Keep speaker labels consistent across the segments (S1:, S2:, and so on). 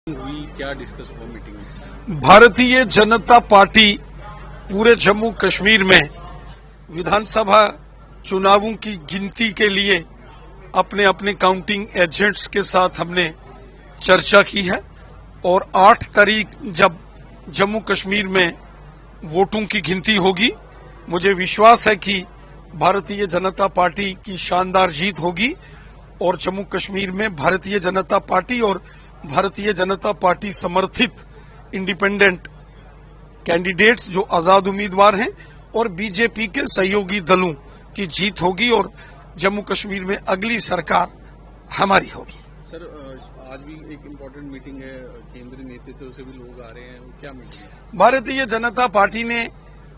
S1: हुई, क्या डिस्कस हुआ मीटिंग में?
S2: भारतीय जनता पार्टी पूरे जम्मू कश्मीर में विधानसभा चुनावों की गिनती के लिए अपने अपने काउंटिंग एजेंट्स के साथ हमने चर्चा की है और 8 तारीख जब जम्मू कश्मीर में वोटों की गिनती होगी, मुझे विश्वास है कि भारतीय जनता पार्टी की शानदार जीत होगी और जम्मू कश्मीर में भारतीय जनता पार्टी और भारतीय जनता पार्टी समर्थित इंडिपेंडेंट कैंडिडेट्स जो आजाद उम्मीदवार हैं और बीजेपी के सहयोगी दलों की जीत होगी और जम्मू कश्मीर में अगली सरकार हमारी होगी।
S1: सर, आज भी एक इम्पोर्टेंट मीटिंग है, केंद्रीय नेतृत्व से भी लोग आ रहे हैं, क्या मीटिंग है?
S2: भारतीय जनता पार्टी ने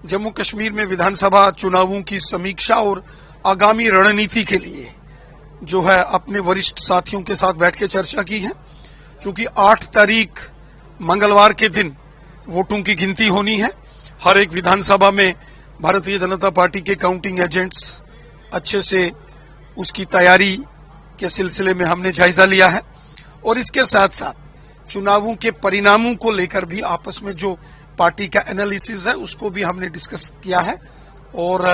S2: जम्मू कश्मीर में विधानसभा चुनावों की समीक्षा और आगामी रणनीति के लिए जो है अपने वरिष्ठ साथियों के साथ बैठ के चर्चा की है। चूंकि 8 तारीख मंगलवार के दिन वोटों की गिनती होनी है, हर एक विधानसभा में भारतीय जनता पार्टी के काउंटिंग एजेंट्स अच्छे से उसकी तैयारी के सिलसिले में हमने जायजा लिया है और इसके साथ साथ चुनावों के परिणामों को लेकर भी आपस में जो पार्टी का एनालिसिस है उसको भी हमने डिस्कस किया है और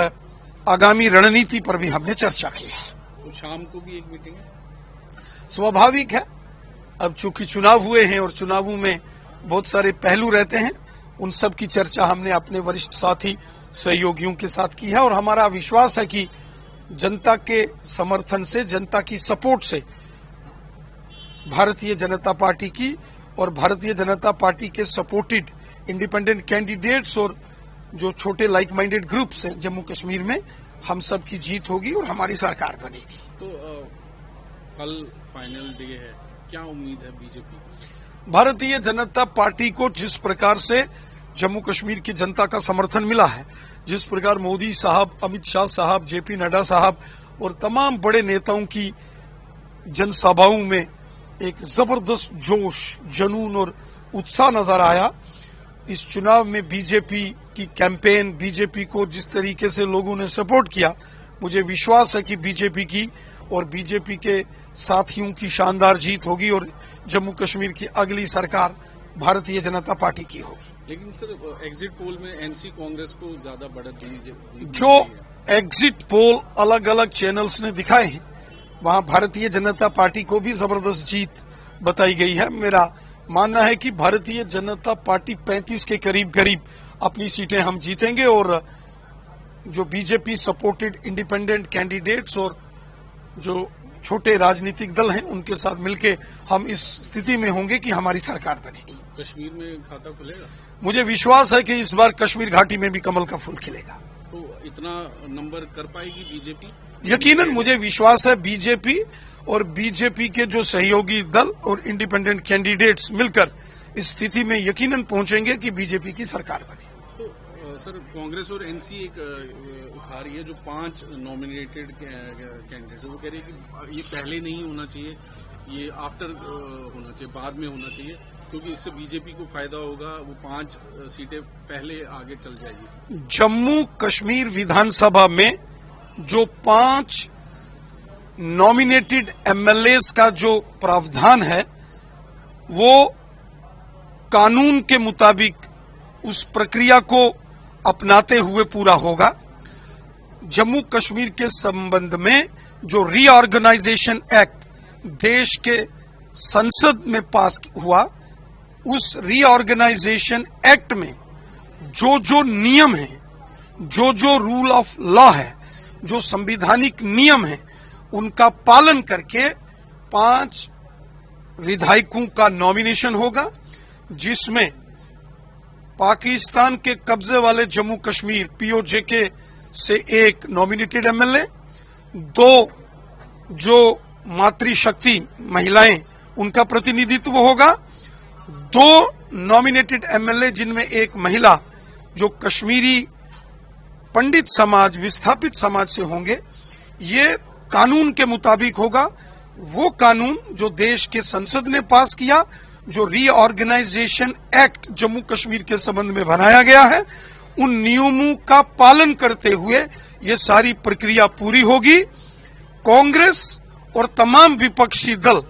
S2: आगामी रणनीति पर भी हमने चर्चा की है।
S1: तो शाम को भी एक मीटिंग है?
S2: स्वाभाविक है, अब चूंकि चुनाव हुए हैं और चुनावों में बहुत सारे पहलू रहते हैं, उन सब की चर्चा हमने अपने वरिष्ठ साथी सहयोगियों के साथ की है और हमारा विश्वास है कि जनता के समर्थन से, जनता की सपोर्ट से भारतीय जनता पार्टी की और भारतीय जनता पार्टी के सपोर्टेड इंडिपेंडेंट कैंडिडेट्स और जो छोटे लाइक माइंडेड ग्रुप्स हैं जम्मू कश्मीर में, हम सब की जीत होगी और हमारी सरकार बनेगी।
S1: तो कल फाइनल डे है, क्या उम्मीद है बीजेपी?
S2: भारतीय जनता पार्टी को जिस प्रकार से जम्मू कश्मीर की जनता का समर्थन मिला है, जिस प्रकार मोदी साहब, अमित शाह साहब, जेपी नड्डा साहब और तमाम बड़े नेताओं की जनसभाओं में एक जबरदस्त जोश, जुनून और उत्साह नजर आया, इस चुनाव में बीजेपी की कैंपेन, बीजेपी को जिस तरीके से लोगों ने सपोर्ट किया, मुझे विश्वास है कि बीजेपी की और बीजेपी के साथियों की शानदार जीत होगी और जम्मू कश्मीर की अगली सरकार भारतीय जनता पार्टी की होगी।
S1: लेकिन सर, एग्जिट पोल में एनसी कांग्रेस को ज्यादा बढ़त दी
S2: जो एग्जिट पोल अलग अलग चैनल्स ने दिखाए हैं, वहां भारतीय जनता पार्टी को भी जबरदस्त जीत बताई गई है। मेरा मानना है कि भारतीय जनता पार्टी 35 के करीब अपनी सीटें हम जीतेंगे और जो बीजेपी सपोर्टेड इंडिपेंडेंट कैंडिडेट्स और जो छोटे राजनीतिक दल हैं उनके साथ मिलकर हम इस स्थिति में होंगे कि हमारी सरकार बनेगी।
S1: कश्मीर में खाता खुलेगा?
S2: मुझे विश्वास है कि इस बार कश्मीर घाटी में भी कमल का फूल खिलेगा।
S1: तो इतना नंबर कर पाएगी बीजेपी?
S2: यकीनन मुझे विश्वास है बीजेपी और बीजेपी के जो सहयोगी दल और इंडिपेंडेंट कैंडिडेट्स मिलकर इस स्थिति में यकीनन पहुंचेंगे कि बीजेपी की सरकार बने।
S1: तो सर, कांग्रेस और एनसी एक उठा रही है, जो 5 नॉमिनेटेड कैंडिडेट्स, वो कह रही है कि ये पहले नहीं होना चाहिए, ये आफ्टर होना चाहिए, बाद में होना चाहिए, क्योंकि इससे बीजेपी को फायदा होगा, वो 5 सीटें पहले आगे चल जाएगी।
S2: जम्मू कश्मीर विधानसभा में जो 5 नॉमिनेटेड एमएलएस का जो प्रावधान है वो कानून के मुताबिक उस प्रक्रिया को अपनाते हुए पूरा होगा। जम्मू कश्मीर के संबंध में जो रीऑर्गेनाइजेशन एक्ट देश के संसद में पास हुआ, उस रीऑर्गेनाइजेशन एक्ट में जो जो नियम है, जो जो रूल ऑफ लॉ है, जो संवैधानिक नियम है, उनका पालन करके 5 विधायकों का नॉमिनेशन होगा, जिसमें पाकिस्तान के कब्जे वाले जम्मू कश्मीर पीओजेके से 1 नॉमिनेटेड एमएलए, 2 जो मातृशक्ति महिलाएं उनका प्रतिनिधित्व होगा, 2 नॉमिनेटेड एमएलए जिनमें 1 महिला जो कश्मीरी पंडित समाज, विस्थापित समाज से होंगे। ये कानून के मुताबिक होगा, वो कानून जो देश के संसद ने पास किया, जो रीऑर्गेनाइजेशन एक्ट जम्मू कश्मीर के संबंध में बनाया गया है, उन नियमों का पालन करते हुए ये सारी प्रक्रिया पूरी होगी। कांग्रेस और तमाम विपक्षी दल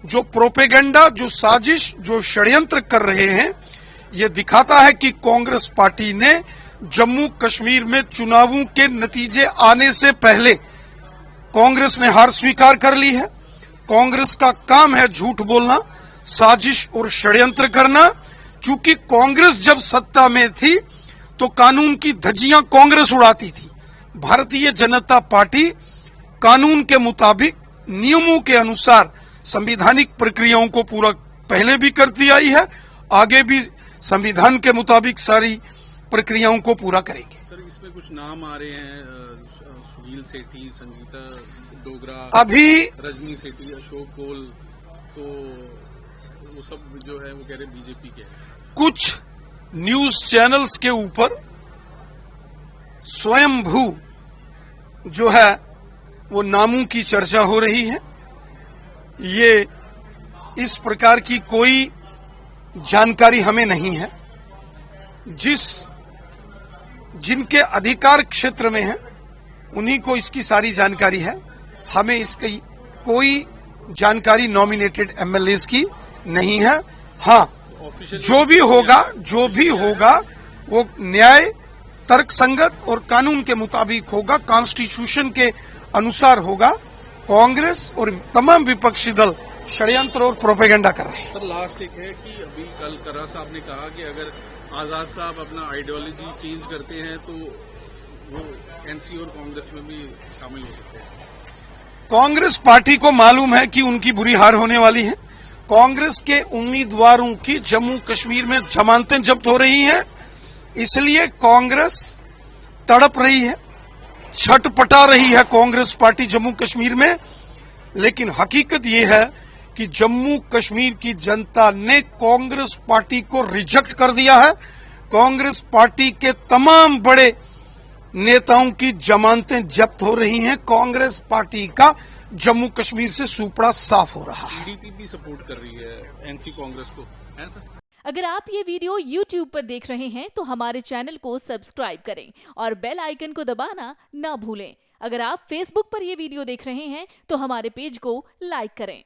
S2: जो प्रोपेगेंडा, जो साजिश, जो षड्यंत्र कर रहे हैं, ये दिखाता है कि कांग्रेस पार्टी ने जम्मू कश्मीर में चुनावों के नतीजे आने से पहले कांग्रेस ने हार स्वीकार कर ली है। कांग्रेस का काम है झूठ बोलना, साजिश और षड्यंत्र करना। क्योंकि कांग्रेस जब सत्ता में थी तो कानून की धज्जियां कांग्रेस उड़ाती थी। भारतीय जनता पार्टी कानून के मुताबिक, नियमों के अनुसार संवैधानिक प्रक्रियाओं को पूरा पहले भी करती आई है, आगे भी संविधान के मुताबिक सारी प्रक्रियाओं को पूरा करेंगे।
S1: सर, इसमें कुछ नाम आ रहे हैं, सुनील सेठी, संगीता डोगरा,
S2: अभी
S1: रजनी सेठी, अशोक कोल, तो वो सब जो है वो कह रहे बीजेपी के हैं।
S2: कुछ न्यूज चैनल्स के ऊपर स्वयंभू जो है वो नामों की चर्चा हो रही है। ये इस प्रकार की कोई जानकारी हमें नहीं है। जिनके अधिकार क्षेत्र में है उन्हीं को इसकी सारी जानकारी है। हमें इसकी कोई जानकारी नॉमिनेटेड एमएलएस की नहीं है। हाँ, जो भी होगा वो न्याय, तर्कसंगत और कानून के मुताबिक होगा, कॉन्स्टिट्यूशन के अनुसार होगा। कांग्रेस और तमाम विपक्षी दल षड्यंत्र और प्रोपेगेंडा कर रहे हैं।
S1: सर, लास्ट एक है कि अभी कल कर्रा साहब ने कहा कि अगर आजाद साहब अपना आइडियोलॉजी चेंज करते हैं तो वो एनसी और कांग्रेस में भी शामिल हो सकते हैं।
S2: कांग्रेस पार्टी को मालूम है कि उनकी बुरी हार होने वाली है। कांग्रेस के उम्मीदवारों की जम्मू कश्मीर में जमानतें जब्त हो रही हैं, इसलिए कांग्रेस तड़प रही है, छटपटा रही है कांग्रेस पार्टी जम्मू कश्मीर में। लेकिन हकीकत यह है कि जम्मू कश्मीर की जनता ने कांग्रेस पार्टी को रिजेक्ट कर दिया है। कांग्रेस पार्टी के तमाम बड़े नेताओं की जमानतें जब्त हो रही हैं। कांग्रेस पार्टी का जम्मू कश्मीर से सुपड़ा साफ हो रहा है।
S1: टीडीपी भी सपोर्ट कर रही है एनसी कांग्रेस को, है सर?
S3: अगर आप ये वीडियो YouTube पर देख रहे हैं तो हमारे चैनल को सब्सक्राइब करें और बेल आइकन को दबाना ना भूलें। अगर आप Facebook पर ये वीडियो देख रहे हैं तो हमारे पेज को लाइक करें।